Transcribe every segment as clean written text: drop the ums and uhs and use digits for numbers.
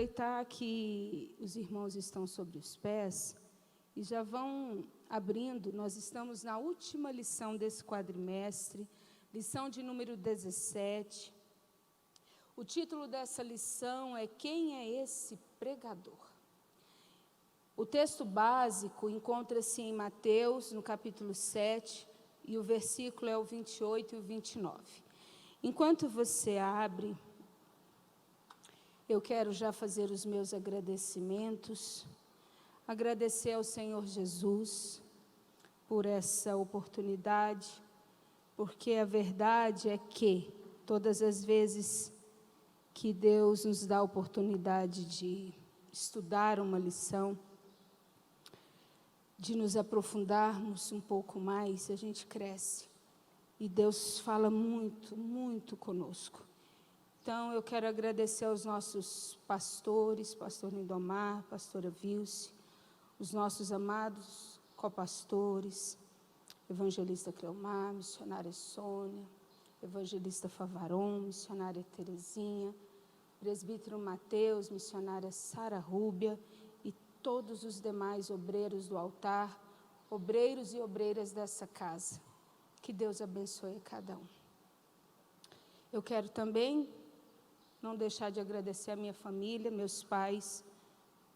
aproveitar que os irmãos estão sobre os pés e já vão abrindo. Nós estamos na última lição desse quadrimestre, lição de número 17. O título dessa lição é Quem é esse pregador? O texto básico encontra-se em Mateus, no capítulo 7, e o versículo é o 28 e o 29. Enquanto você abre, eu quero já fazer os meus agradecimentos, agradecer ao Senhor Jesus por essa oportunidade, porque a verdade é que todas as vezes que Deus nos dá a oportunidade de estudar uma lição, de nos aprofundarmos um pouco mais, a gente cresce. E Deus fala muito, muito conosco. Então, eu quero agradecer aos nossos pastores, pastor Lindomar, pastora Vilce, os nossos amados copastores, evangelista Cleomar, missionária Sônia, evangelista Favaron, missionária Terezinha, presbítero Mateus, missionária Sara Rúbia, todos os demais obreiros do altar, obreiros e obreiras dessa casa. Que Deus abençoe a cada um. Eu quero também não deixar de agradecer a minha família, meus pais,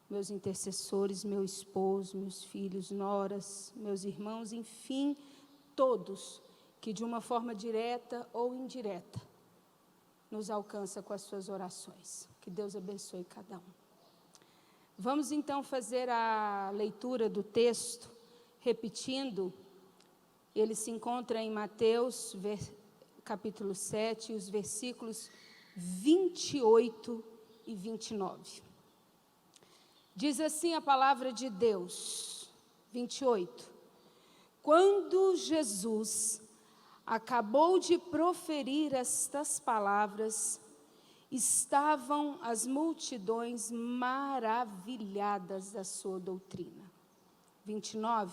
meus intercessores, meu esposo, meus filhos, noras, meus irmãos, enfim, todos que de uma forma direta ou indireta nos alcançam com as suas orações. Que Deus abençoe cada um. Vamos então fazer a leitura do texto, repetindo. Ele se encontra em Mateus, capítulo 7, os versículos 28 e 29. Diz assim a palavra de Deus, 28. Quando Jesus acabou de proferir estas palavras, estavam as multidões maravilhadas da sua doutrina. 29.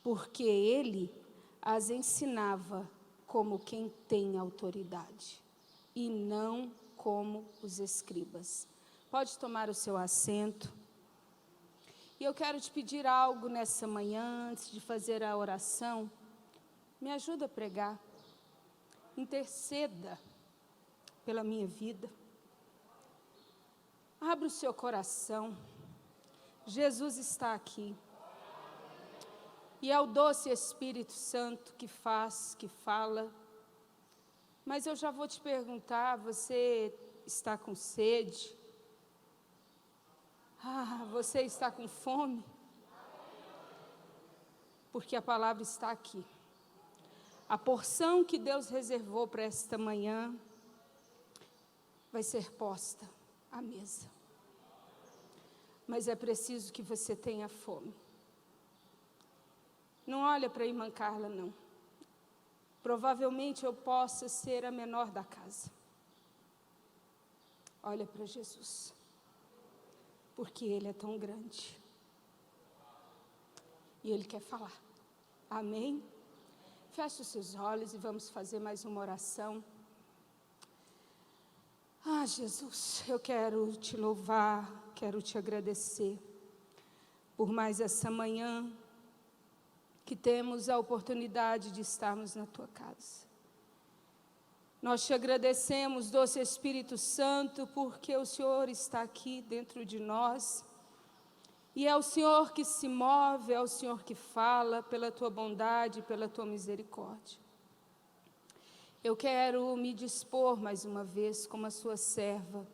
Porque ele as ensinava como quem tem autoridade, e não como os escribas. Pode tomar o seu assento. E eu quero te pedir algo nessa manhã, antes de fazer a oração. Me ajuda a pregar. Interceda pela minha vida. Abra o seu coração. Jesus está aqui. E é o doce Espírito Santo que faz, que fala. Mas eu já vou te perguntar, você está com sede? Você está com fome? Porque a palavra está aqui. A porção que Deus reservou para esta manhã vai ser posta à mesa. Mas é preciso que você tenha fome. Não olha para a irmã Carla, não. Provavelmente eu possa ser a menor da casa. Olha para Jesus. Porque Ele é tão grande. E Ele quer falar. Amém? Feche os seus olhos e vamos fazer mais uma oração. Jesus, eu quero te louvar, quero te agradecer por mais essa manhã que temos a oportunidade de estarmos na tua casa. Nós te agradecemos, doce Espírito Santo, porque o Senhor está aqui dentro de nós, e é o Senhor que se move, é o Senhor que fala, pela tua bondade, pela tua misericórdia. Eu quero me dispor mais uma vez como a sua serva.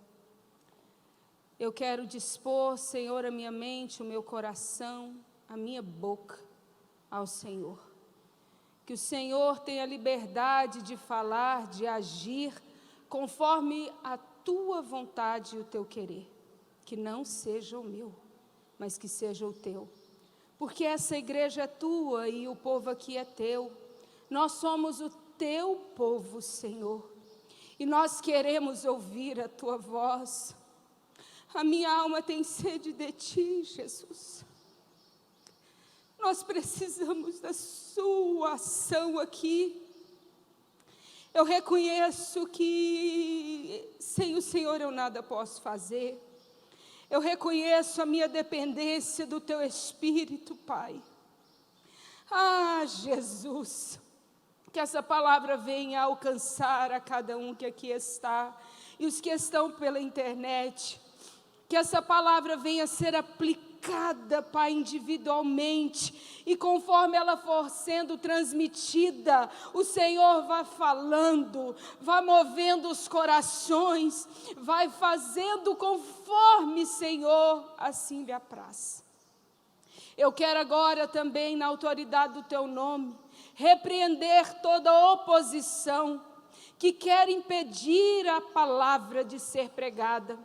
Eu quero dispor, Senhor, a minha mente, o meu coração, a minha boca ao Senhor. Que o Senhor tenha liberdade de falar, de agir, conforme a tua vontade e o teu querer. Que não seja o meu, mas que seja o teu. Porque essa igreja é tua e o povo aqui é teu. Nós somos o teu povo, Senhor, e nós queremos ouvir a tua voz. A minha alma tem sede de ti, Jesus. Nós precisamos da sua ação aqui. Eu reconheço que sem o Senhor eu nada posso fazer. Eu reconheço a minha dependência do Teu Espírito, Pai. Ah, Jesus, que essa palavra venha alcançar a cada um que aqui está e os que estão pela internet. Que essa palavra venha ser aplicada, Pai, individualmente. E conforme ela for sendo transmitida, o Senhor vai falando, vai movendo os corações, vai fazendo conforme, Senhor, assim lhe apraz. Eu quero agora também, na autoridade do Teu nome, repreender toda oposição que quer impedir a palavra de ser pregada.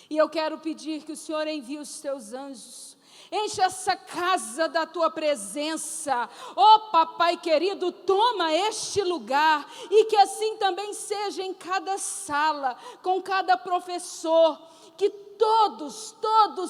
E eu quero pedir que o Senhor envie os Teus anjos, enche essa casa da Tua presença. Oh, Papai querido, toma este lugar, e que assim também seja em cada sala, com cada professor, que todos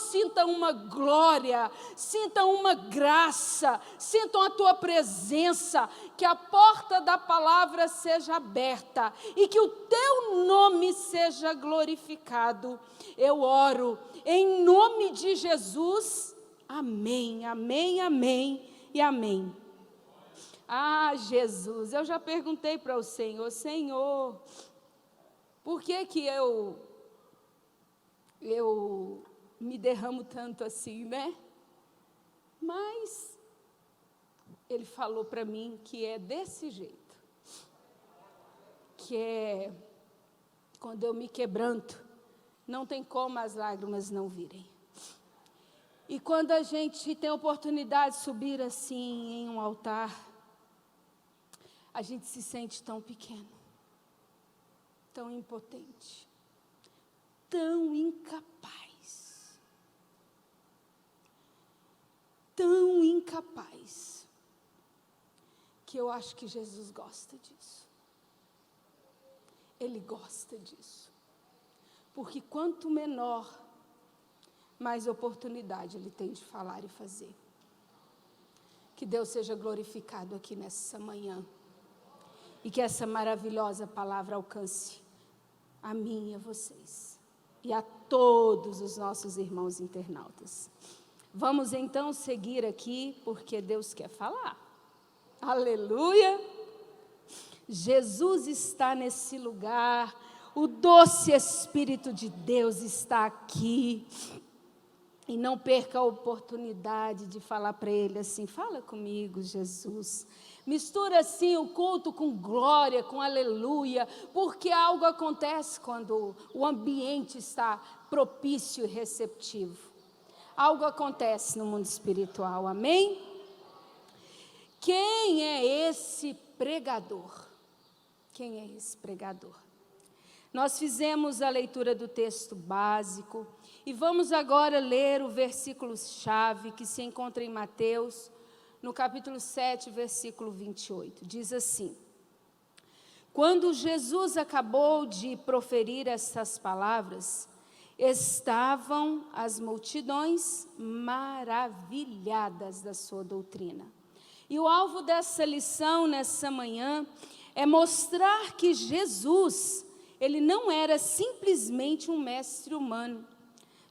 sintam uma glória, sintam uma graça, sintam a Tua presença, que a porta da palavra seja aberta e que o Teu nome seja glorificado. Eu oro em nome de Jesus. Amém, amém, amém e amém. Ah, Jesus, eu já perguntei para o Senhor, Senhor, por que que eu me derramo tanto assim, né? Mas Ele falou para mim que é desse jeito, que é quando eu me quebranto, não tem como as lágrimas não virem. E quando a gente tem a oportunidade de subir assim em um altar, a gente se sente tão pequeno, tão impotente, tão incapaz, que eu acho que Jesus gosta disso. Ele gosta disso. Porque quanto menor, mais oportunidade Ele tem de falar e fazer. Que Deus seja glorificado aqui nessa manhã. E que essa maravilhosa palavra alcance a mim e a vocês. E a todos os nossos irmãos internautas. Vamos então seguir aqui, porque Deus quer falar. Aleluia! Jesus está nesse lugar, o doce Espírito de Deus está aqui. E não perca a oportunidade de falar para Ele assim, fala comigo, Jesus. Mistura assim o culto com glória, com aleluia, porque algo acontece quando o ambiente está propício e receptivo. Algo acontece no mundo espiritual, amém? Quem é esse pregador? Quem é esse pregador? Nós fizemos a leitura do texto básico e vamos agora ler o versículo-chave que se encontra em Mateus, no capítulo 7, versículo 28. Diz assim: Quando Jesus acabou de proferir essas palavras, estavam as multidões maravilhadas da sua doutrina. E o alvo dessa lição nessa manhã é mostrar que Jesus, Ele não era simplesmente um mestre humano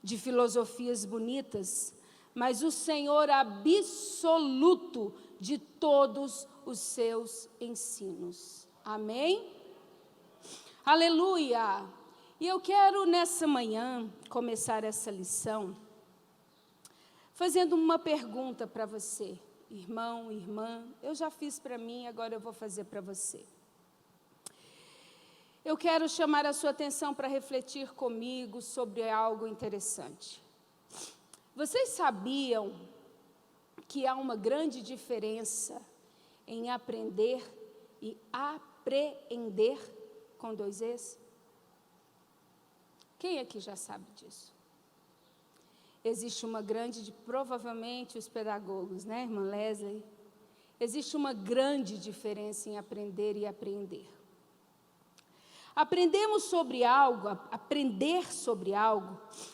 de filosofias bonitas, mas o Senhor absoluto de todos os seus ensinos. Amém? Aleluia! E eu quero nessa manhã começar essa lição fazendo uma pergunta para você, irmão, irmã. Eu já fiz para mim, agora eu vou fazer para você. Eu quero chamar a sua atenção para refletir comigo sobre algo interessante. Vocês sabiam que há uma grande diferença em aprender e apreender com 2 Es? Quem aqui já sabe disso? Existe uma grande, provavelmente os pedagogos, né, irmã Leslie? Existe uma grande diferença em aprender e apreender. Aprender sobre algo,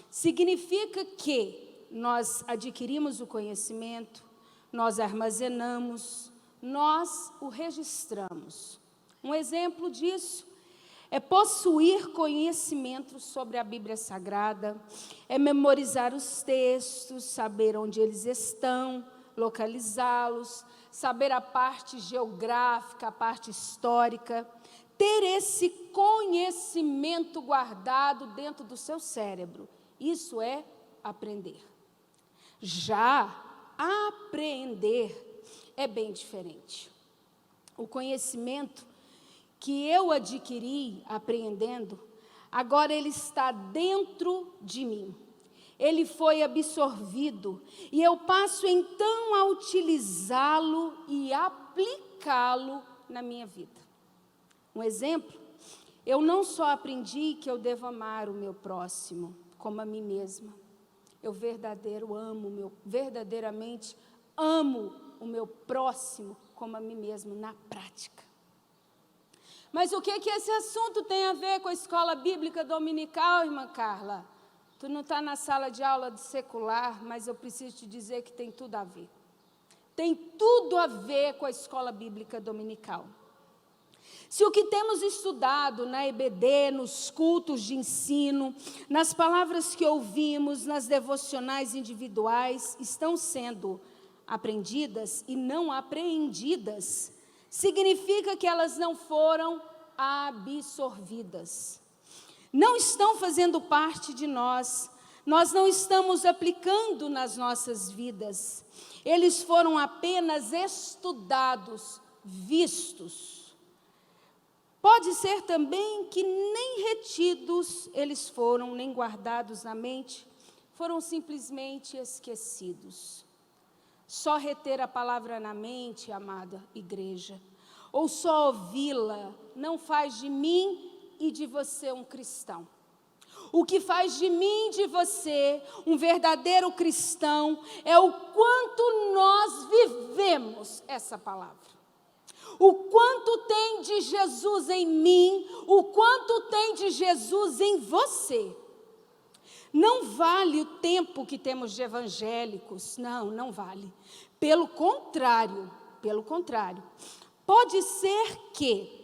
significa que nós adquirimos o conhecimento, nós armazenamos, nós o registramos. Um exemplo disso é possuir conhecimento sobre a Bíblia Sagrada, é memorizar os textos, saber onde eles estão, localizá-los, saber a parte geográfica, a parte histórica, ter esse conhecimento guardado dentro do seu cérebro. Isso é aprender. Já apreender é bem diferente. O conhecimento que eu adquiri aprendendo, agora ele está dentro de mim. Ele foi absorvido e eu passo então a utilizá-lo e aplicá-lo na minha vida. Um exemplo, eu não só aprendi que eu devo amar o meu próximo como a mim mesma, eu verdadeiramente amo o meu próximo como a mim mesmo na prática. Mas o que esse assunto tem a ver com a escola bíblica dominical, irmã Carla? Tu não está na sala de aula de secular, mas eu preciso te dizer que tem tudo a ver. Tem tudo a ver com a escola bíblica dominical. Se o que temos estudado na EBD, nos cultos de ensino, nas palavras que ouvimos, nas devocionais individuais, estão sendo aprendidas e não apreendidas, significa que elas não foram absorvidas. Não estão fazendo parte de nós não estamos aplicando nas nossas vidas. Eles foram apenas estudados, vistos. Pode ser também que nem retidos eles foram, nem guardados na mente, foram simplesmente esquecidos. Só reter a palavra na mente, amada igreja, ou só ouvi-la, não faz de mim e de você um cristão. O que faz de mim e de você um verdadeiro cristão é o quanto nós vivemos essa palavra. O quanto tem de Jesus em mim, o quanto tem de Jesus em você. Não vale o tempo que temos de evangélicos, não vale. Pelo contrário, pode ser que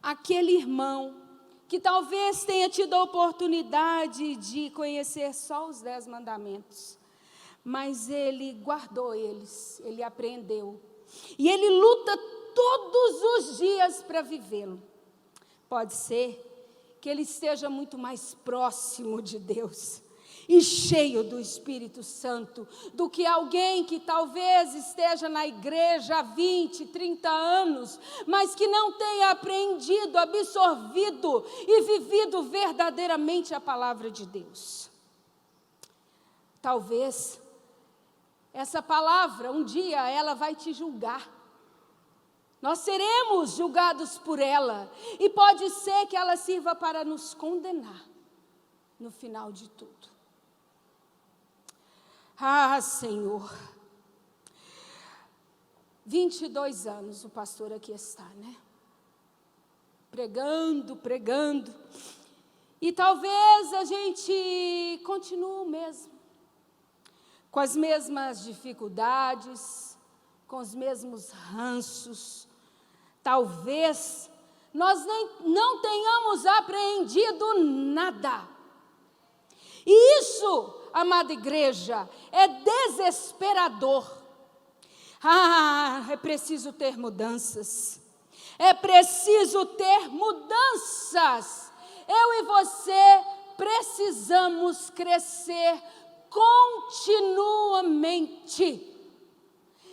aquele irmão que talvez tenha tido a oportunidade de conhecer só os 10 mandamentos, mas ele guardou eles, ele aprendeu, e ele luta todos os dias para vivê-lo. Pode ser que ele esteja muito mais próximo de Deus e cheio do Espírito Santo do que alguém que talvez esteja na igreja há 20, 30 anos, mas que não tenha aprendido, absorvido e vivido verdadeiramente a palavra de Deus. Talvez essa palavra, um dia, ela vai te julgar. Nós seremos julgados por ela, e pode ser que ela sirva para nos condenar no final de tudo. Ah, Senhor, 22 anos o pastor aqui está, né? Pregando, e talvez a gente continue mesmo, com as mesmas dificuldades, com os mesmos ranços. Talvez nós não tenhamos aprendido nada. E isso, amada igreja, é desesperador. É preciso ter mudanças. É preciso ter mudanças. Eu e você precisamos crescer continuamente.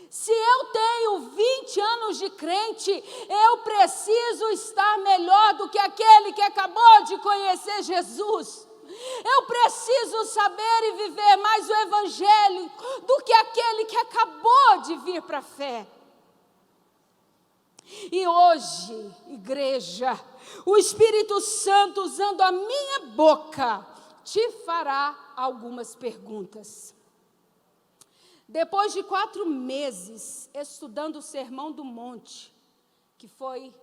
Se eu tenho 20 anos de crente, eu preciso estar melhor do que aquele que acabou de conhecer Jesus. Eu preciso saber e viver mais o Evangelho do que aquele que acabou de vir para a fé. E hoje, igreja, o Espírito Santo, usando a minha boca, te fará algumas perguntas. Depois de 4 meses estudando o Sermão do Monte, que foi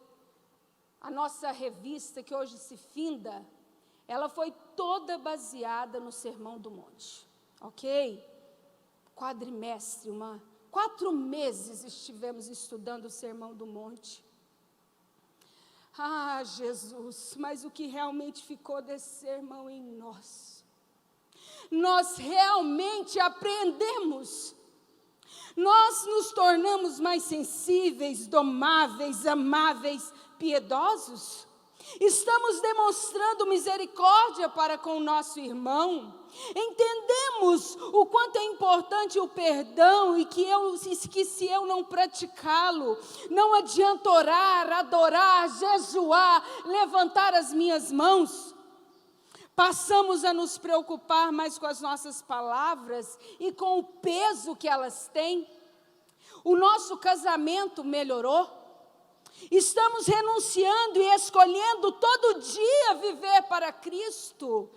a nossa revista que hoje se finda, ela foi toda baseada no Sermão do Monte, ok? Quadrimestre, 4 meses estivemos estudando o Sermão do Monte. Ah, Jesus, mas o que realmente ficou desse sermão em nós realmente aprendemos. Nós nos tornamos mais sensíveis, domáveis, amáveis, piedosos. Estamos demonstrando misericórdia para com o nosso irmão. Entendemos o quanto é importante o perdão e que se eu não praticá-lo, não adianta orar, adorar, jejuar, levantar as minhas mãos. Passamos a nos preocupar mais com as nossas palavras e com o peso que elas têm. O nosso casamento melhorou. Estamos renunciando e escolhendo todo dia viver para Cristo.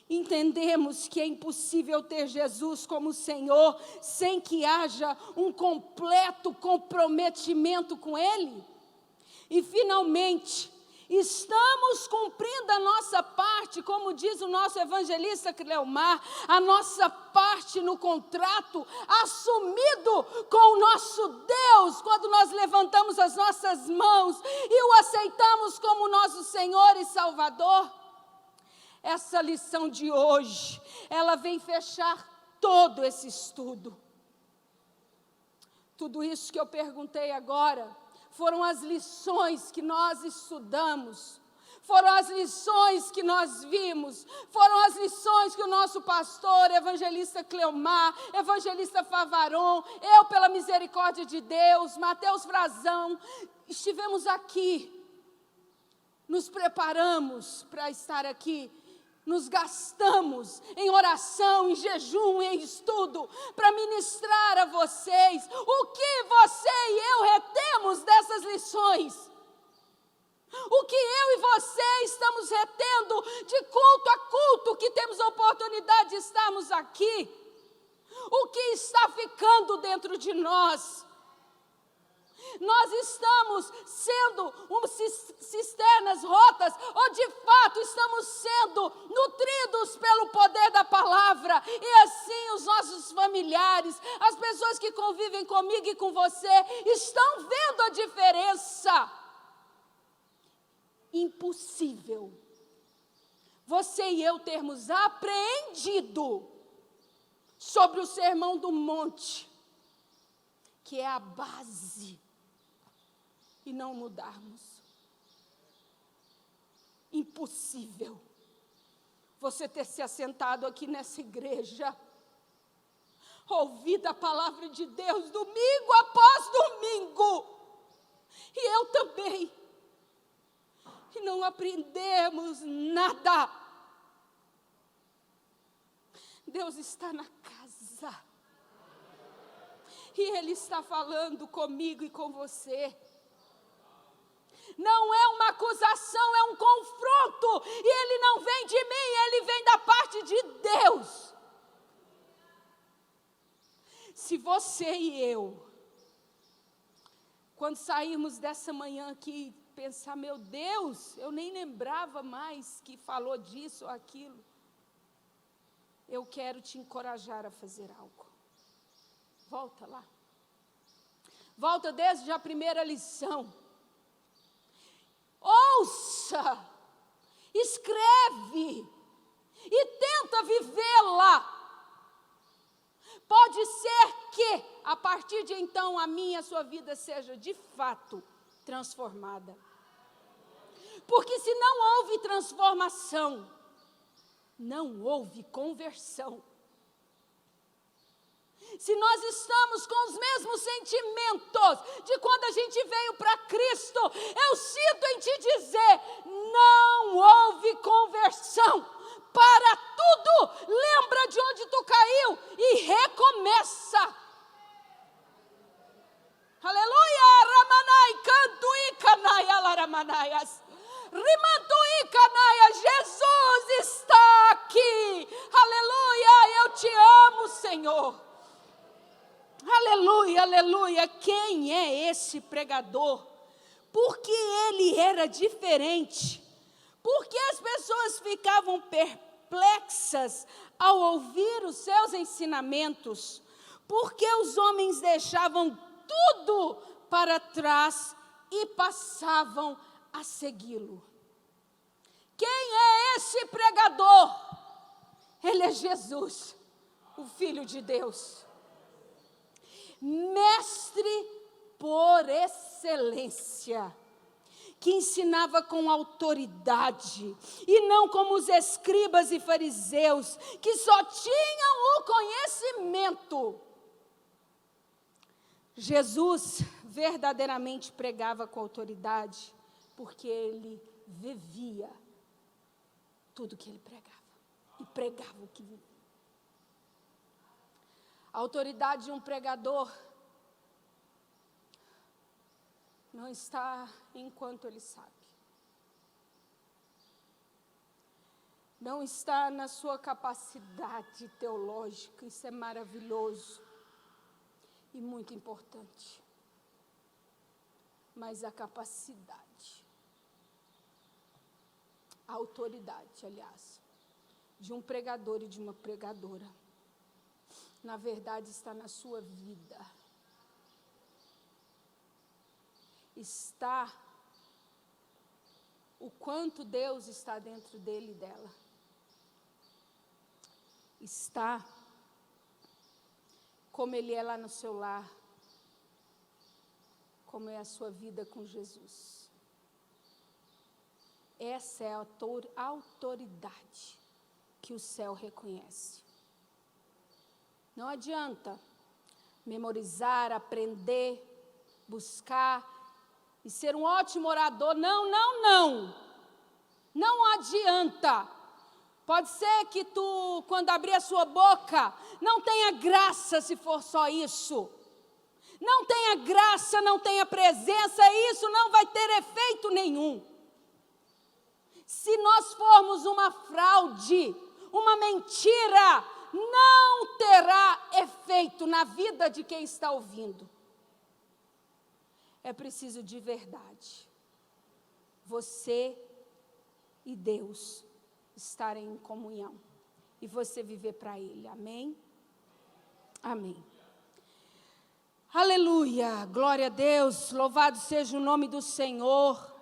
Entendemos que é impossível ter Jesus como Senhor sem que haja um completo comprometimento com Ele. E finalmente, estamos cumprindo a nossa parte, como diz o nosso evangelista Cleomar, a nossa parte no contrato, assumido com o nosso Deus, quando nós levantamos as nossas mãos e o aceitamos como nosso Senhor e Salvador. Essa lição de hoje, ela vem fechar todo esse estudo. Tudo isso que eu perguntei agora, foram as lições que nós estudamos, foram as lições que nós vimos, foram as lições que o nosso pastor, evangelista Cleomar, evangelista Favaron, eu pela misericórdia de Deus, Mateus Frazão, estivemos aqui, nos preparamos para estar aqui, nos gastamos em oração, em jejum, em estudo, para ministrar a vocês o que você e eu retemos dessas lições. O que eu e você estamos retendo de culto a culto, que temos a oportunidade de estarmos aqui. O que está ficando dentro de nós? Nós estamos sendo cisternas rotas, ou de fato estamos sendo nutridos pelo poder da palavra, e assim os nossos familiares, as pessoas que convivem comigo e com você, estão vendo a diferença. Impossível você e eu termos apreendido sobre o Sermão do Monte, que é a base, e não mudarmos. Impossível você ter se assentado aqui nessa igreja, ouvido a palavra de Deus domingo após domingo, e eu também, e não aprendemos nada. Deus está na casa, e Ele está falando comigo e com você. Não é uma acusação, é um confronto, e ele não vem de mim, ele vem da parte de Deus. Se você e eu, quando sairmos dessa manhã aqui, pensar, meu Deus, eu nem lembrava mais que falou disso ou aquilo, eu quero te encorajar a fazer algo. Volta lá. Volta desde a primeira lição. Ouça, escreve e tenta vivê-la. Pode ser que, a partir de então, a minha e a sua vida seja de fato transformada. Porque se não houve transformação, não houve conversão. Se nós estamos com os mesmos sentimentos de quando a gente veio para Cristo, eu sinto em te dizer, não houve conversão. Para tudo, lembra de onde tu caiu e recomeça. Aleluia! Ramanai, canto e canaia, laramanaias. Rimantu e canaia, Jesus está aqui. Aleluia! Eu te amo, Senhor. Aleluia, aleluia. Quem é esse pregador? Porque ele era diferente. Porque as pessoas ficavam perplexas ao ouvir os seus ensinamentos. Porque os homens deixavam tudo para trás e passavam a segui-lo. Quem é esse pregador? Ele é Jesus, o Filho de Deus. Mestre por excelência, que ensinava com autoridade, e não como os escribas e fariseus, que só tinham o conhecimento. Jesus verdadeiramente pregava com autoridade, porque ele vivia tudo que ele pregava, e pregava o que vivia. A autoridade de um pregador não está enquanto ele sabe. Não está na sua capacidade teológica, isso é maravilhoso e muito importante. Mas a capacidade, a autoridade, aliás, de um pregador e de uma pregadora, na verdade está na sua vida. Está o quanto Deus está dentro dele e dela. Está como ele é lá no seu lar, como é a sua vida com Jesus. Essa é a autoridade que o céu reconhece. Não adianta memorizar, aprender, buscar e ser um ótimo orador. Não adianta. Pode ser que tu, quando abrir a sua boca, não tenha graça se for só isso. Não tenha graça, não tenha presença, isso não vai ter efeito nenhum. Se nós formos uma fraude, uma mentira, não terá efeito na vida de quem está ouvindo. É preciso de verdade. Você e Deus estarem em comunhão. E você viver para Ele. Amém? Amém. Aleluia. Glória a Deus. Louvado seja o nome do Senhor.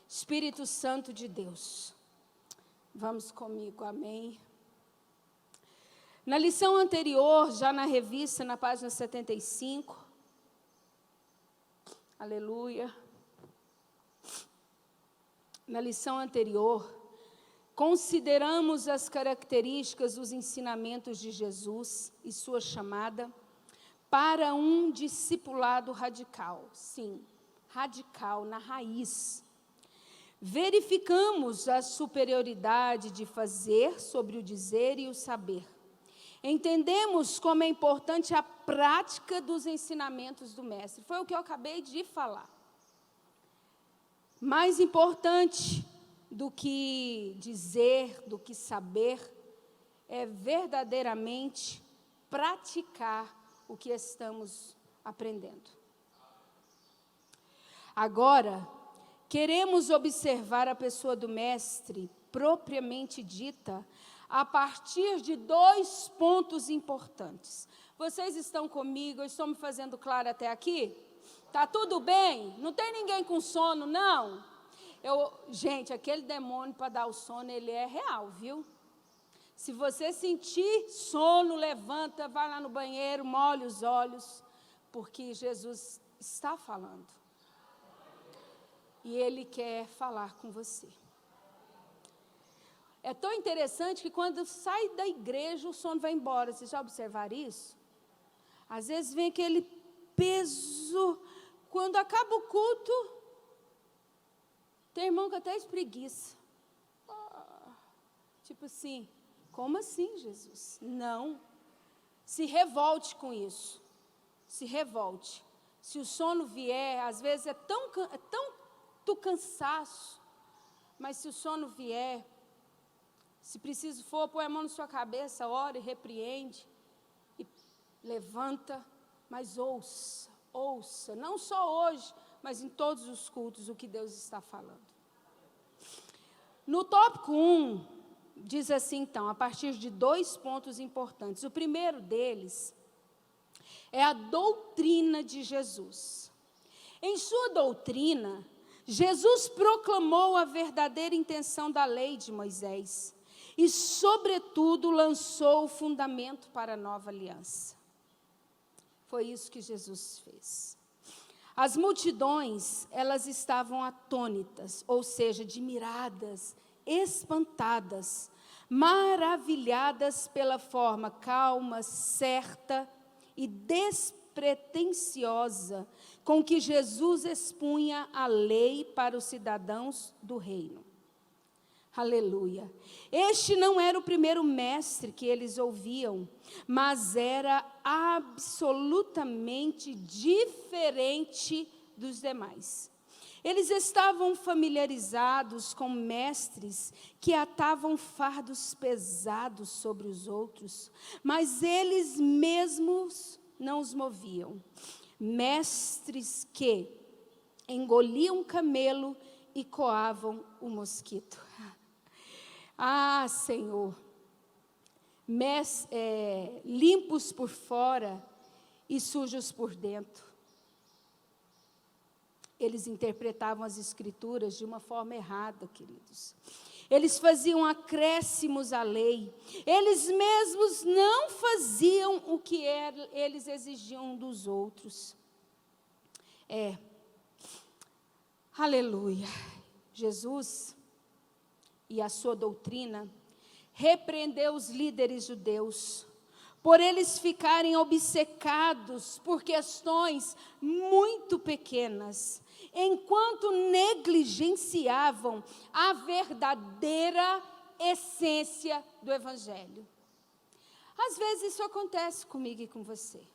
Espírito Santo de Deus. Vamos comigo. Amém. Na lição anterior, já na revista, na página 75. Aleluia. Na lição anterior, consideramos as características dos ensinamentos de Jesus e sua chamada para um discipulado radical. Sim, radical, na raiz. Verificamos a superioridade de fazer sobre o dizer e o saber. Entendemos como é importante a prática dos ensinamentos do Mestre. Foi o que eu acabei de falar. Mais importante do que dizer, do que saber, é verdadeiramente praticar o que estamos aprendendo. Agora, queremos observar a pessoa do Mestre, propriamente dita, a partir de 2 pontos importantes. Vocês estão comigo? Eu estou me fazendo claro até aqui? Tá tudo bem? Não tem ninguém com sono, não? Gente, aquele demônio para dar o sono, ele é real, viu? Se você sentir sono, levanta, vai lá no banheiro, molhe os olhos, porque Jesus está falando. E Ele quer falar com você. É tão interessante que quando sai da igreja, o sono vai embora. Vocês já observaram isso? Às vezes vem aquele peso. Quando acaba o culto, tem irmão que até espreguiça. Tipo assim, como assim, Jesus? Não. Se revolte com isso. Se revolte. Se o sono vier, às vezes é tanto cansaço, mas se o sono vier, se preciso for, põe a mão na sua cabeça, ore, repreende, e levanta, mas ouça, não só hoje, mas em todos os cultos, o que Deus está falando. No tópico 1, diz assim então, a partir de 2 pontos importantes. O primeiro deles é a doutrina de Jesus. Em sua doutrina, Jesus proclamou a verdadeira intenção da lei de Moisés e, sobretudo, lançou o fundamento para a nova aliança. Foi isso que Jesus fez. As multidões, elas estavam atônitas, ou seja, admiradas, espantadas, maravilhadas pela forma calma, certa e despretensiosa com que Jesus expunha a lei para os cidadãos do reino. Aleluia. Este não era o primeiro mestre que eles ouviam, mas era absolutamente diferente dos demais. Eles estavam familiarizados com mestres que atavam fardos pesados sobre os outros, mas eles mesmos não os moviam. Mestres que engoliam camelo e coavam o mosquito. Ah, Senhor, limpos por fora e sujos por dentro. Eles interpretavam as Escrituras de uma forma errada, queridos. Eles faziam acréscimos à lei. Eles mesmos não faziam o que eles exigiam dos outros. Aleluia. Jesus e a sua doutrina repreendeu os líderes judeus por eles ficarem obcecados por questões muito pequenas, enquanto negligenciavam a verdadeira essência do Evangelho. Às vezes isso acontece comigo e com você.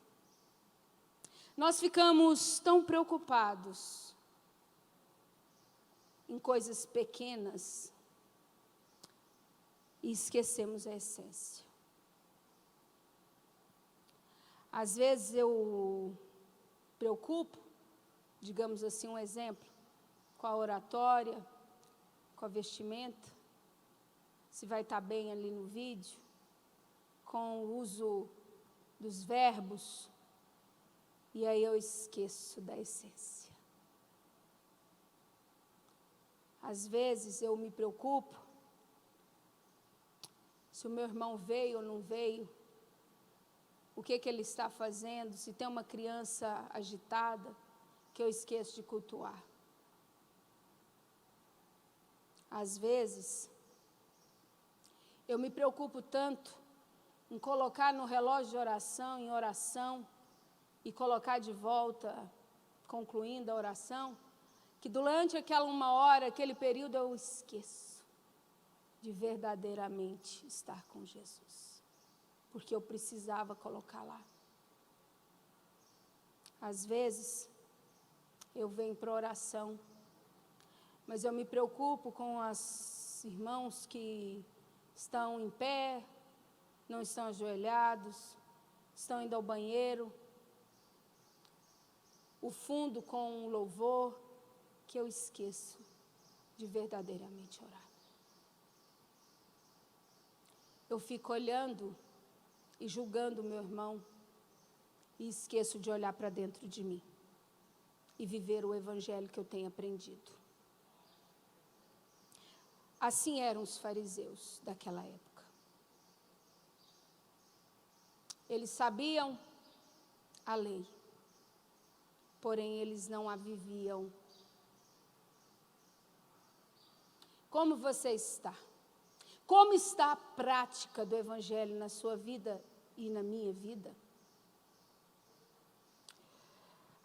Nós ficamos tão preocupados em coisas pequenas e esquecemos a essência. Às vezes eu preocupo, digamos assim, um exemplo, com a oratória, com a vestimenta, se vai estar bem ali no vídeo, com o uso dos verbos, e aí eu esqueço da essência. Às vezes eu me preocupo se o meu irmão veio ou não veio, o que ele está fazendo, se tem uma criança agitada, que eu esqueço de cultuar. Às vezes, eu me preocupo tanto em colocar no relógio de oração, em oração, e colocar de volta, concluindo a oração, que durante aquela 1 hora, aquele período, eu esqueço de verdadeiramente estar com Jesus, porque eu precisava colocar lá. Às vezes, eu venho para oração, mas eu me preocupo com os irmãos que estão em pé, não estão ajoelhados, estão indo ao banheiro, o fundo com um louvor, que eu esqueço de verdadeiramente orar. Eu fico olhando e julgando o meu irmão e esqueço de olhar para dentro de mim e viver o evangelho que eu tenho aprendido. Assim eram os fariseus daquela época. Eles sabiam a lei, porém eles não a viviam. Como você está? Como está a prática do evangelho na sua vida e na minha vida?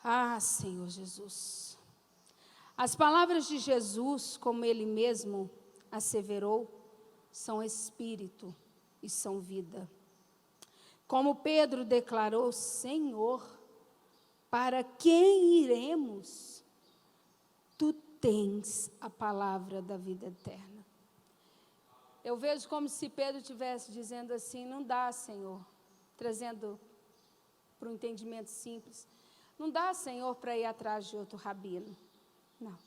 Ah, Senhor Jesus. As palavras de Jesus, como Ele mesmo asseverou, são espírito e são vida. Como Pedro declarou: Senhor, para quem iremos? Tu tens a palavra da vida eterna. Eu vejo como se Pedro estivesse dizendo assim: não dá, Senhor, trazendo para um entendimento simples, não dá, Senhor, para ir atrás de outro rabino. Não.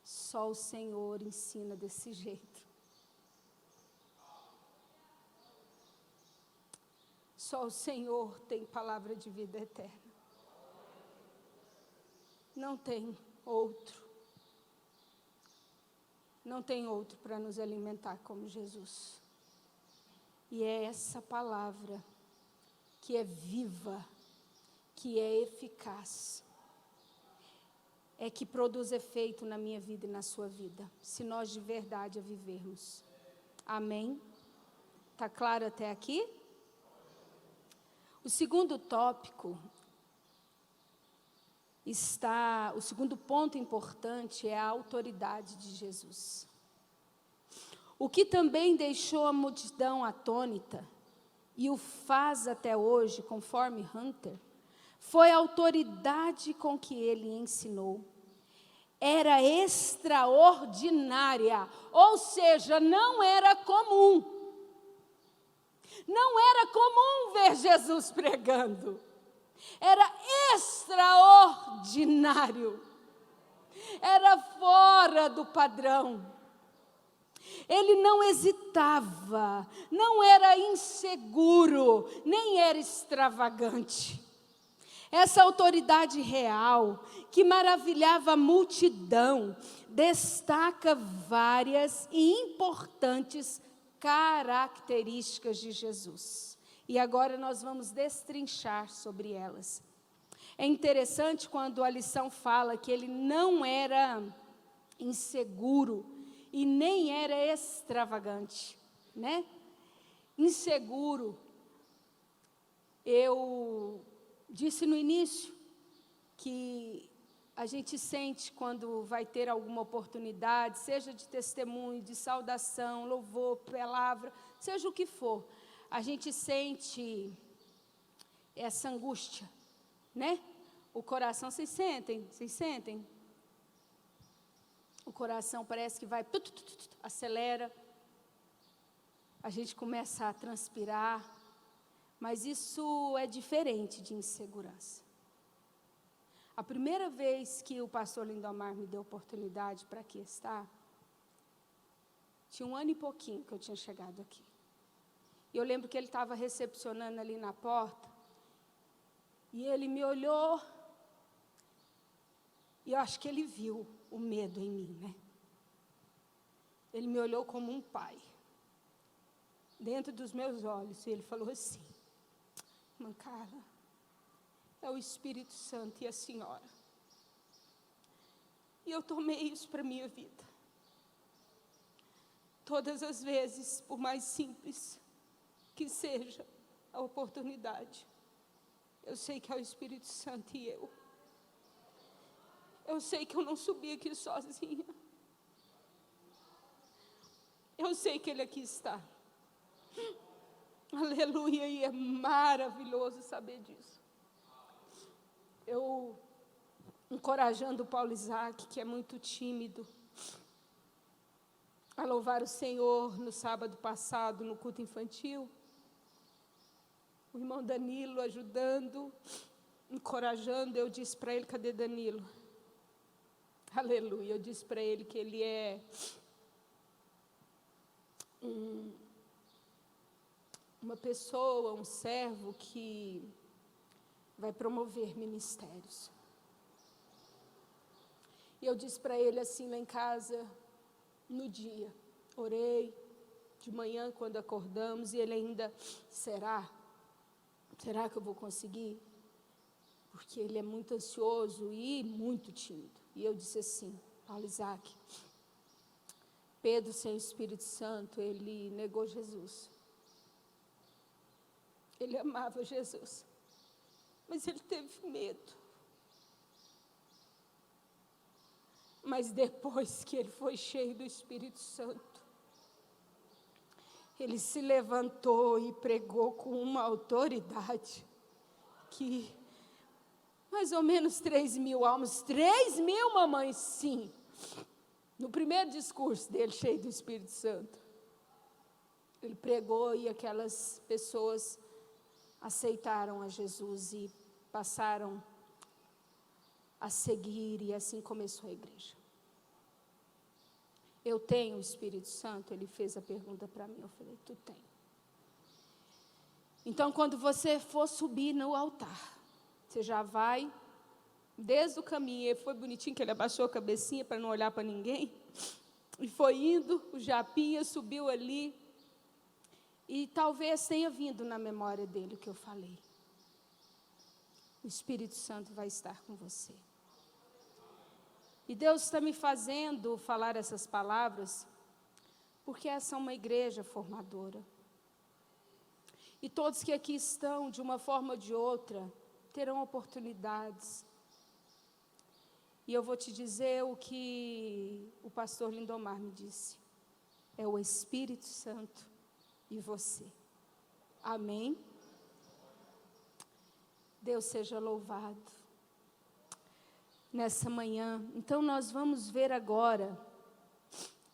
Só o Senhor ensina desse jeito. Só o Senhor tem palavra de vida eterna. Não tem outro. Não tem outro para nos alimentar como Jesus. E é essa palavra que é viva, que é eficaz, é que produz efeito na minha vida e na sua vida, se nós de verdade a vivermos. Amém? Está claro até aqui? O segundo tópico o segundo ponto importante é a autoridade de Jesus. O que também deixou a multidão atônita, e o faz até hoje, conforme Hunter, foi a autoridade com que ele ensinou. Era extraordinária, ou seja, não era comum. Não era comum ver Jesus pregando. Era extraordinário. Era fora do padrão. Ele não hesitava, não era inseguro, nem era extravagante. Essa autoridade real, que maravilhava a multidão, destaca várias e importantes características de Jesus. E agora nós vamos destrinchar sobre elas. É interessante quando a lição fala que ele não era inseguro e nem era extravagante, né? Inseguro. Eu disse no início que a gente sente quando vai ter alguma oportunidade, seja de testemunho, de saudação, louvor, palavra, seja o que for, a gente sente essa angústia, né? O coração, vocês sentem? O coração parece que vai, acelera, a gente começa a transpirar, mas isso é diferente de insegurança. A primeira vez que o pastor Lindomar me deu oportunidade para aqui estar, tinha 1 ano e pouquinho que eu tinha chegado aqui. E eu lembro que ele estava recepcionando ali na porta, e ele me olhou, e eu acho que ele viu o medo em mim, né? Ele me olhou como um pai, dentro dos meus olhos, e ele falou assim: irmã Carla, é o Espírito Santo e a senhora. E eu tomei isso para a minha vida. Todas as vezes, por mais simples que seja a oportunidade, eu sei que é o Espírito Santo e eu. Eu sei que eu não subi aqui sozinha. Eu sei que Ele aqui está. Aleluia, e é maravilhoso saber disso. Eu, encorajando o Paulo Isaac, que é muito tímido, a louvar o Senhor no sábado passado, no culto infantil, o irmão Danilo ajudando, encorajando, eu disse para ele: cadê Danilo? Aleluia, eu disse para ele que ele é uma pessoa, um servo que vai promover ministérios. E eu disse para ele assim lá em casa, no dia, orei de manhã quando acordamos, e ele ainda, será que eu vou conseguir? Porque ele é muito ansioso e muito tímido. E eu disse assim: Paulo Isaac, Pedro sem o Espírito Santo, ele negou Jesus. Ele amava Jesus, mas ele teve medo. Mas depois que ele foi cheio do Espírito Santo, ele se levantou e pregou com uma autoridade que mais ou menos 3.000 almas, 3.000, mamãe, sim. No primeiro discurso dele, cheio do Espírito Santo, ele pregou e aquelas pessoas aceitaram a Jesus e passaram a seguir, e assim começou a igreja. Eu tenho o Espírito Santo? Ele fez a pergunta para mim, eu falei: tu tem. Então, quando você for subir no altar, você já vai, desde o caminho, e foi bonitinho que ele abaixou a cabecinha para não olhar para ninguém. E foi indo, o Japinha subiu ali, e talvez tenha vindo na memória dele o que eu falei. O Espírito Santo vai estar com você. E Deus está me fazendo falar essas palavras, porque essa é uma igreja formadora. E todos que aqui estão, de uma forma ou de outra, terão oportunidades. E eu vou te dizer o que o pastor Lindomar me disse. É o Espírito Santo e você. Amém? Deus seja louvado. Nessa manhã, então nós vamos ver agora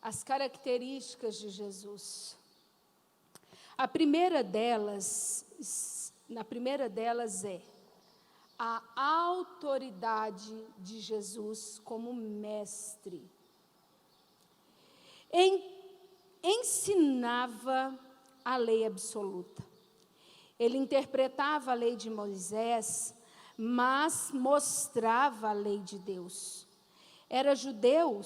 as características de Jesus. Na primeira delas é a autoridade de Jesus como mestre. Ensinava a lei absoluta. Ele interpretava a lei de Moisés, mas mostrava a lei de Deus. Era judeu,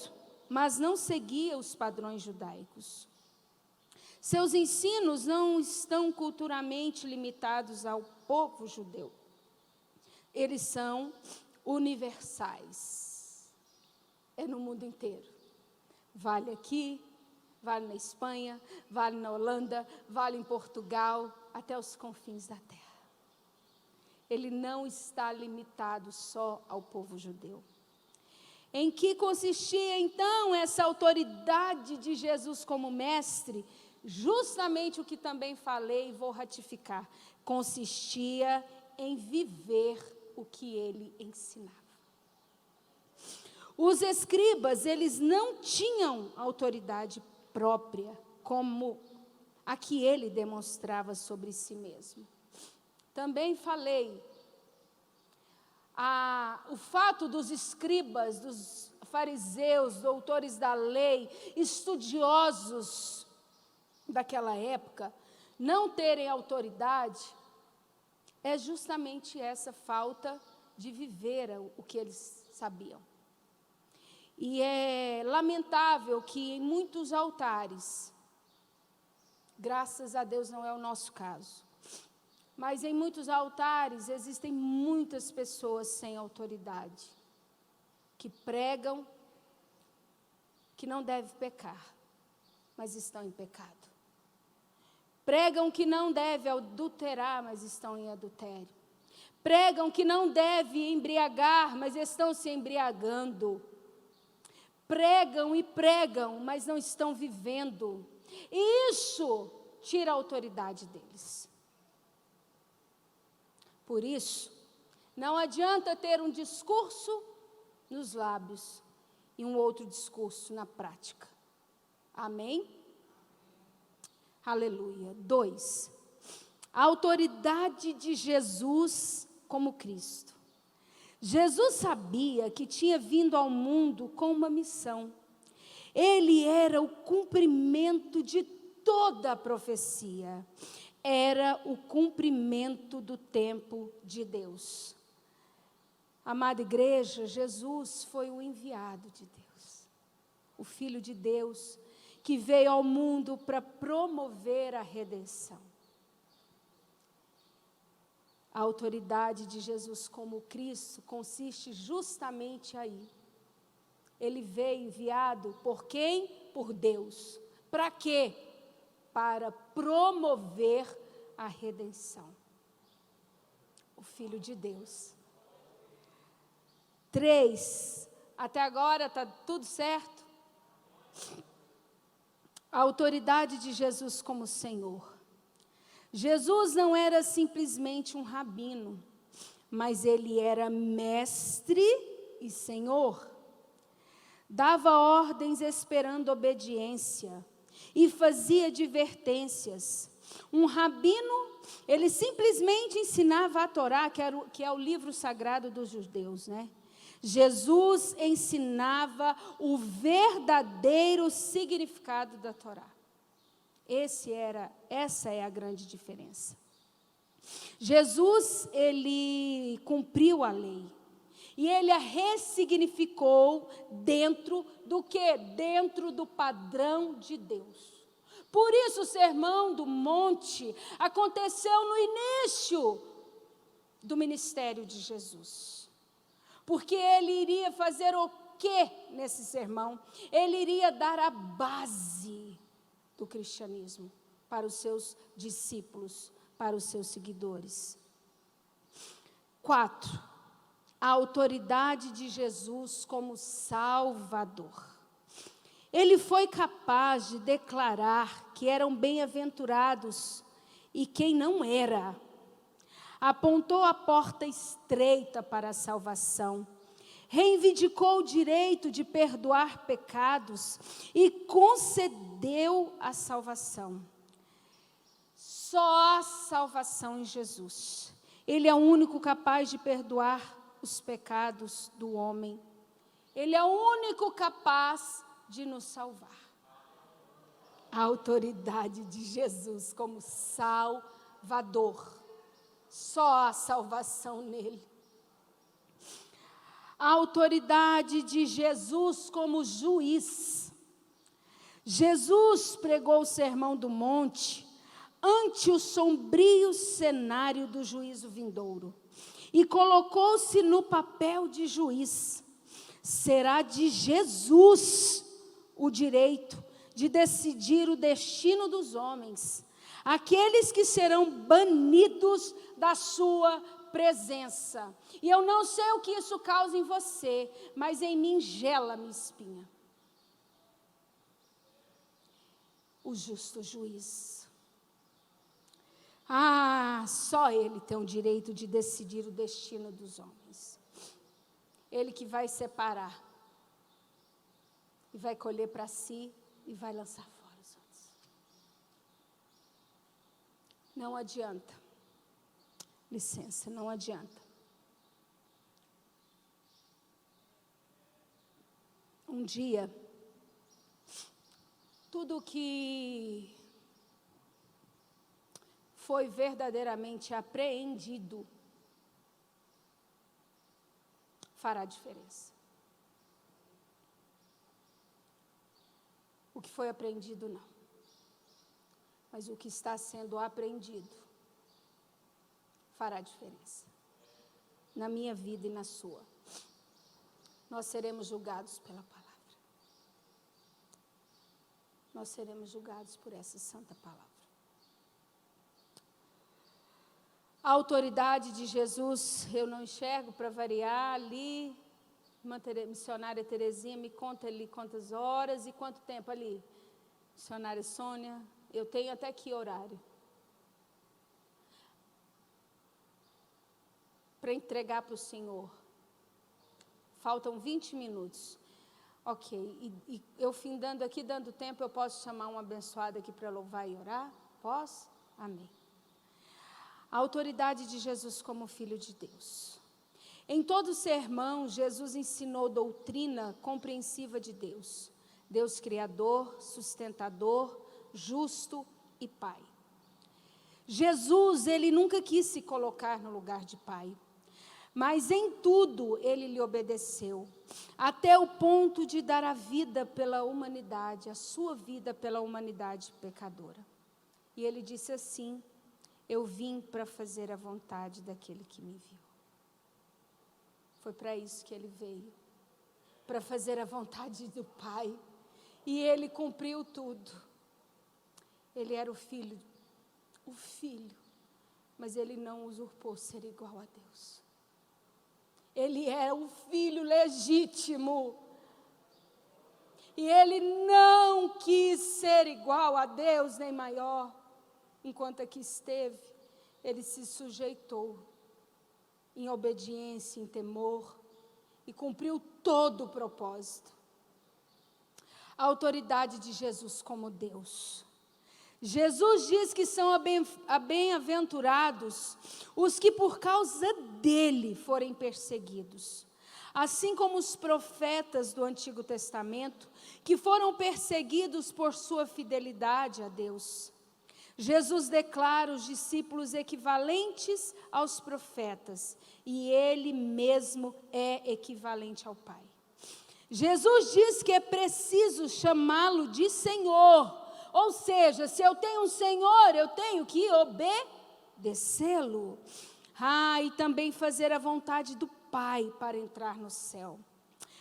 mas não seguia os padrões judaicos. Seus ensinos não estão culturalmente limitados ao povo judeu. Eles são universais. É no mundo inteiro. Vale aqui, vale na Espanha, vale na Holanda, vale em Portugal, até os confins da terra. Ele não está limitado só ao povo judeu. Em que consistia, então, essa autoridade de Jesus como mestre? Justamente o que também falei e vou ratificar. Consistia em viver o que ele ensinava. Os escribas, eles não tinham autoridade própria, como a que ele demonstrava sobre si mesmo. Também falei, o fato dos escribas, dos fariseus, doutores da lei, estudiosos daquela época, não terem autoridade, é justamente essa falta de viver o que eles sabiam. E é lamentável que em muitos altares, graças a Deus não é o nosso caso, mas em muitos altares existem muitas pessoas sem autoridade, que pregam que não deve pecar, mas estão em pecado. Pregam que não deve adulterar, mas estão em adultério. Pregam que não deve embriagar, mas estão se embriagando. Pregam e pregam, mas não estão vivendo. E isso tira a autoridade deles. Por isso, não adianta ter um discurso nos lábios e um outro discurso na prática. Amém? Aleluia. 2. A autoridade de Jesus como Cristo. Jesus sabia que tinha vindo ao mundo com uma missão. Ele era o cumprimento de toda a profecia. Era o cumprimento do tempo de Deus. Amada igreja, Jesus foi o enviado de Deus. O Filho de Deus, que veio ao mundo para promover a redenção. A autoridade de Jesus como Cristo consiste justamente aí. Ele veio enviado por quem? Por Deus. Para quê? Para promover a redenção. O Filho de Deus. 3. Até agora está tudo certo? A autoridade de Jesus como Senhor. Jesus não era simplesmente um rabino, mas ele era mestre e Senhor. Dava ordens esperando obediência e fazia advertências. Um rabino, ele simplesmente ensinava a Torá, que é o livro sagrado dos judeus, né? Jesus ensinava o verdadeiro significado da Torá. Essa é a grande diferença. Jesus, ele cumpriu a lei. E ele a ressignificou dentro do quê? Dentro do padrão de Deus. Por isso o Sermão do Monte aconteceu no início do ministério de Jesus. Porque ele iria fazer o quê nesse sermão? Ele iria dar a base do cristianismo para os seus discípulos, para os seus seguidores. 4. A autoridade de Jesus como Salvador. Ele foi capaz de declarar que eram bem-aventurados e quem não era. Apontou a porta estreita para a salvação. Reivindicou o direito de perdoar pecados e concedeu a salvação. Só a salvação em Jesus. Ele é o único capaz de perdoar os pecados do homem. Ele é o único capaz de nos salvar. A autoridade de Jesus como Salvador. Só a salvação nele. A autoridade de Jesus como juiz. Jesus pregou o Sermão do Monte ante o sombrio cenário do juízo vindouro e colocou-se no papel de juiz. Será de Jesus o direito de decidir o destino dos homens, aqueles que serão banidos da sua presença. E eu não sei o que isso causa em você, mas em mim gela minha espinha. O justo juiz. Só ele tem o direito de decidir o destino dos homens. Ele que vai separar e vai colher para si e vai lançar fora os outros. Não adianta. Licença, não adianta. Um dia, tudo que foi verdadeiramente apreendido fará diferença. O que foi apreendido, não. Mas o que está sendo apreendido fará diferença. Na minha vida e na sua. Nós seremos julgados pela palavra. Nós seremos julgados por essa santa palavra. A autoridade de Jesus, eu não enxergo para variar ali. Missionária Terezinha, me conta ali quantas horas e quanto tempo ali. Missionária Sônia, eu tenho até que horário para entregar para o Senhor. Faltam 20 minutos. Ok, e eu findando aqui, dando tempo, eu posso chamar um abençoado aqui para louvar e orar? Posso? Amém. A autoridade de Jesus como Filho de Deus. Em todo o sermão, Jesus ensinou doutrina compreensiva de Deus. Deus Criador, sustentador, justo e Pai. Jesus, ele nunca quis se colocar no lugar de Pai. Mas em tudo ele lhe obedeceu, até o ponto de dar a vida pela humanidade, a sua vida pela humanidade pecadora. E ele disse assim: eu vim para fazer a vontade daquele que me enviou. Foi para isso que ele veio, para fazer a vontade do Pai. E ele cumpriu tudo. Ele era o filho, mas ele não usurpou ser igual a Deus. Ele é o filho legítimo. E ele não quis ser igual a Deus, nem maior. Enquanto aqui esteve, ele se sujeitou em obediência, em temor, e cumpriu todo o propósito. A autoridade de Jesus como Deus. Jesus diz que são bem-aventurados os que por causa dele forem perseguidos. Assim como os profetas do Antigo Testamento, que foram perseguidos por sua fidelidade a Deus. Jesus declara os discípulos equivalentes aos profetas, e ele mesmo é equivalente ao Pai. Jesus diz que é preciso chamá-lo de Senhor, ou seja, se eu tenho um Senhor, eu tenho que obedecê-lo. E também fazer a vontade do Pai para entrar no céu.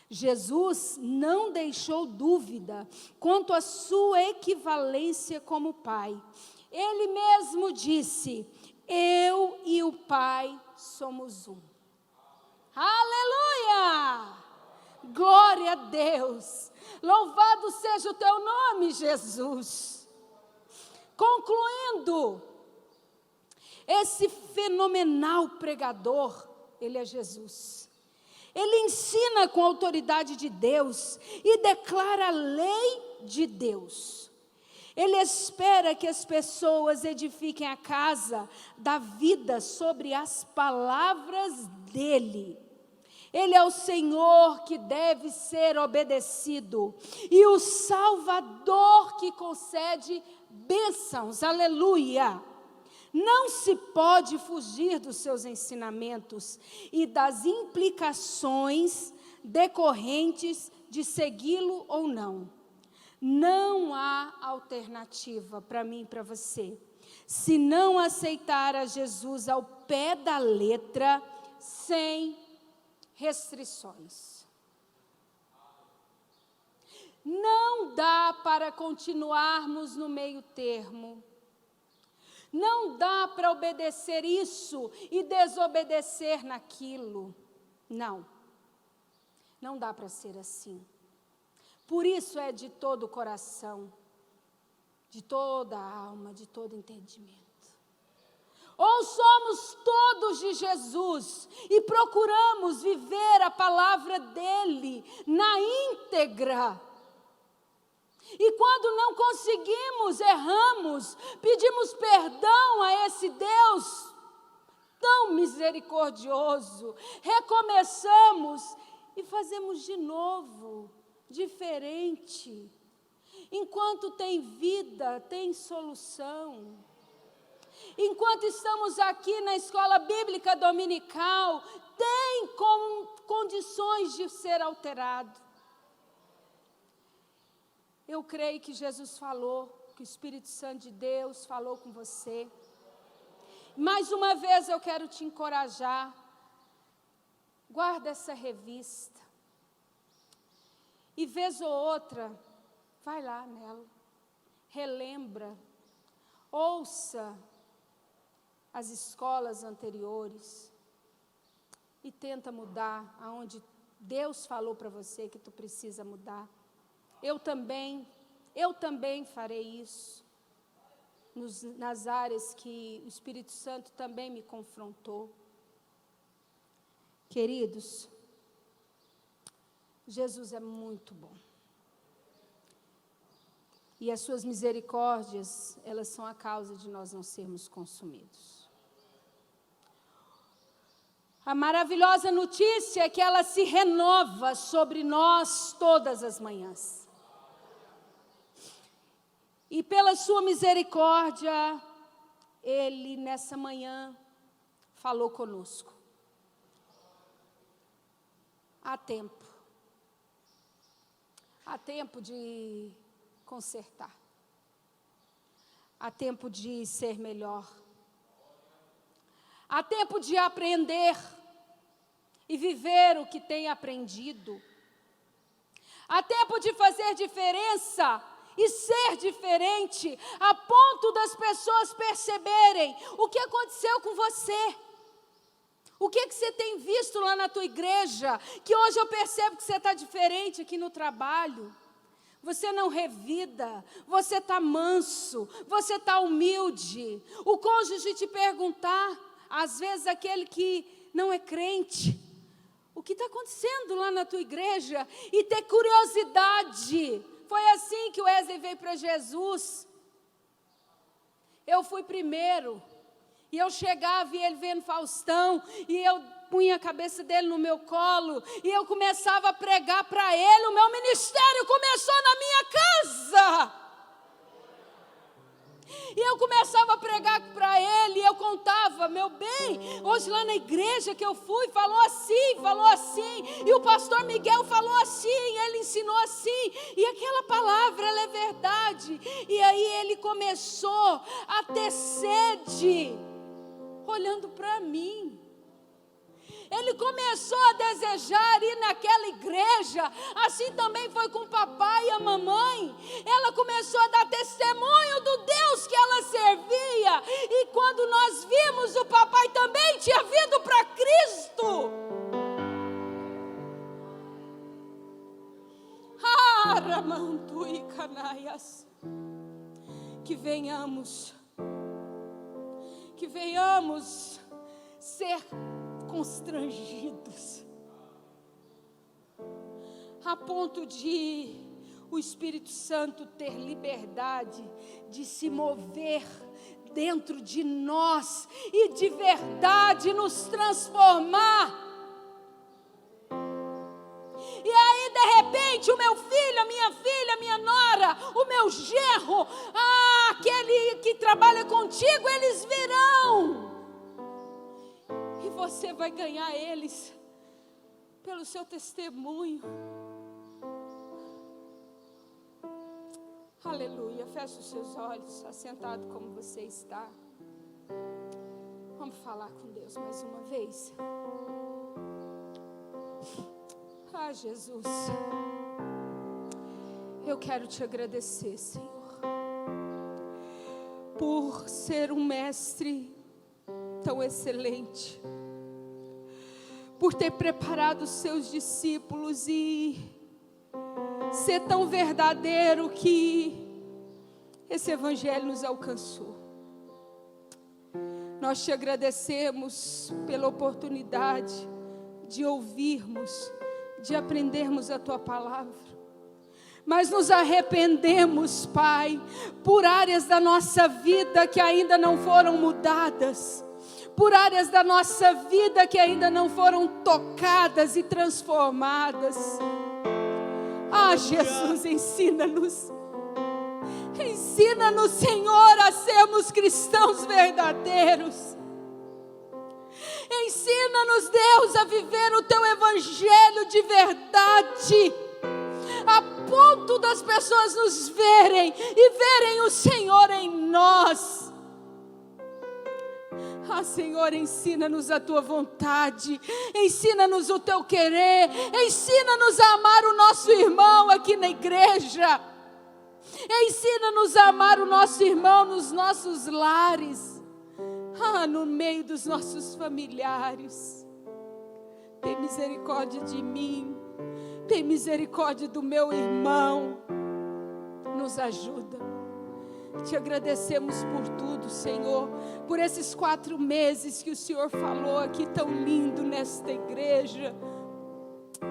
Jesus não deixou dúvida quanto à sua equivalência como Pai. Ele mesmo disse: eu e o Pai somos um. Aleluia! Glória a Deus! Louvado seja o teu nome, Jesus! Concluindo, esse fenomenal pregador, ele é Jesus. Ele ensina com a autoridade de Deus e declara a lei de Deus. Ele espera que as pessoas edifiquem a casa da vida sobre as palavras dele. Ele é o Senhor que deve ser obedecido e o Salvador que concede bênçãos. Aleluia! Não se pode fugir dos seus ensinamentos e das implicações decorrentes de segui-lo ou não. Não há alternativa para mim e para você, se não aceitar a Jesus ao pé da letra, sem restrições. Não dá para continuarmos no meio termo. Não dá para obedecer isso e desobedecer naquilo. Não. Não dá para ser assim. Por isso é de todo o coração, de toda a alma, de todo entendimento. Ou somos todos de Jesus e procuramos viver a palavra dele na íntegra. E quando não conseguimos, erramos, pedimos perdão a esse Deus tão misericordioso, recomeçamos e fazemos de novo, diferente. Enquanto tem vida, tem solução. Enquanto estamos aqui na escola bíblica dominical, tem condições de ser alterado. Eu creio que Jesus falou, que o Espírito Santo de Deus falou com você. Mais uma vez eu quero te encorajar. Guarda essa revista. E vez ou outra, vai lá nela. Relembra. Ouça as escolas anteriores. E tenta mudar aonde Deus falou para você que tu precisa mudar. Eu também farei isso, nas áreas que o Espírito Santo também me confrontou. Queridos, Jesus é muito bom. E as suas misericórdias, elas são a causa de nós não sermos consumidos. A maravilhosa notícia é que ela se renova sobre nós todas as manhãs. E pela sua misericórdia, Ele nessa manhã falou conosco. Há tempo. Há tempo de consertar. Há tempo de ser melhor. Há tempo de aprender e viver o que tem aprendido. Há tempo de fazer diferença e ser diferente, a ponto das pessoas perceberem o que aconteceu com você. O que você tem visto lá na tua igreja, que hoje eu percebo que você está diferente aqui no trabalho. Você não revida, você está manso, você está humilde. O cônjuge te perguntar, às vezes aquele que não é crente, o que está acontecendo lá na tua igreja, e ter curiosidade. Foi assim que o Wesley veio para Jesus. Eu fui primeiro, e eu chegava e ele vendo Faustão, e eu punha a cabeça dele no meu colo, e eu começava a pregar para ele. O meu ministério começou na minha casa. E eu começava a pregar para ele, e eu contava: meu bem, hoje lá na igreja que eu fui, falou assim, e o pastor Miguel falou assim, ele ensinou assim, e aquela palavra, ela é verdade. E aí ele começou a ter sede, olhando para mim. Ele começou a desejar ir naquela igreja. Assim também foi com o papai e a mamãe. Ela começou a dar testemunho do Deus que ela servia. E quando nós vimos, o papai também tinha vindo para Cristo. Aramantu e Canaias. Que venhamos ser constrangidos, a ponto de o Espírito Santo ter liberdade de se mover dentro de nós e de verdade nos transformar. E aí de repente o meu filho, a minha filha, a minha nora, o meu genro, aquele que trabalha contigo, eles virão. E você vai ganhar eles pelo seu testemunho. Aleluia. Feche os seus olhos, assentado como você está. Vamos falar com Deus mais uma vez. Jesus, eu quero te agradecer, Senhor, por ser um mestre tão excelente, por ter preparado os seus discípulos e ser tão verdadeiro que esse evangelho nos alcançou. Nós te agradecemos pela oportunidade de ouvirmos, de aprendermos a tua palavra. Mas nos arrependemos, Pai, por áreas da nossa vida que ainda não foram mudadas, por áreas da nossa vida que ainda não foram tocadas e transformadas. Jesus, ensina-nos, Senhor, a sermos cristãos verdadeiros. Ensina-nos, Deus, a viver o teu evangelho de verdade, a ponto das pessoas nos verem e verem o Senhor em nós. Senhor, ensina-nos a tua vontade, ensina-nos o teu querer, ensina-nos a amar o nosso irmão aqui na igreja, ensina-nos a amar o nosso irmão nos nossos lares, no meio dos nossos familiares. Tem misericórdia de mim, tem misericórdia do meu irmão, nos ajuda. Te agradecemos por tudo, Senhor, por esses 4 meses que o Senhor falou aqui tão lindo nesta igreja.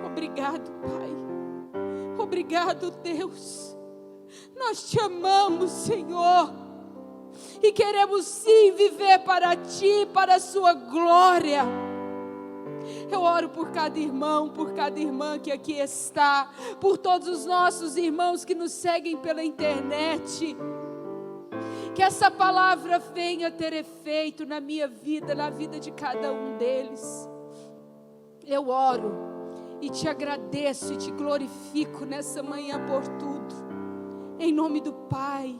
Obrigado, Pai, obrigado, Deus. Nós te amamos, Senhor, e queremos sim viver para Ti, para a Sua glória. Eu oro por cada irmão, por cada irmã que aqui está, por todos os nossos irmãos que nos seguem pela internet. Que essa palavra venha ter efeito na minha vida, na vida de cada um deles. Eu oro e te agradeço e te glorifico nessa manhã por tudo. Em nome do Pai,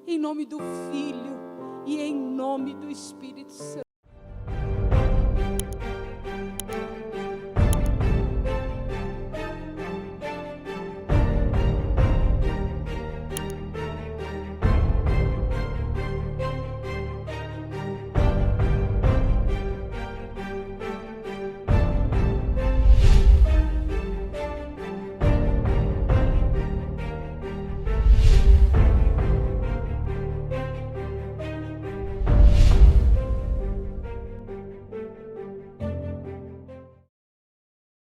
em nome do Filho e em nome do Espírito Santo.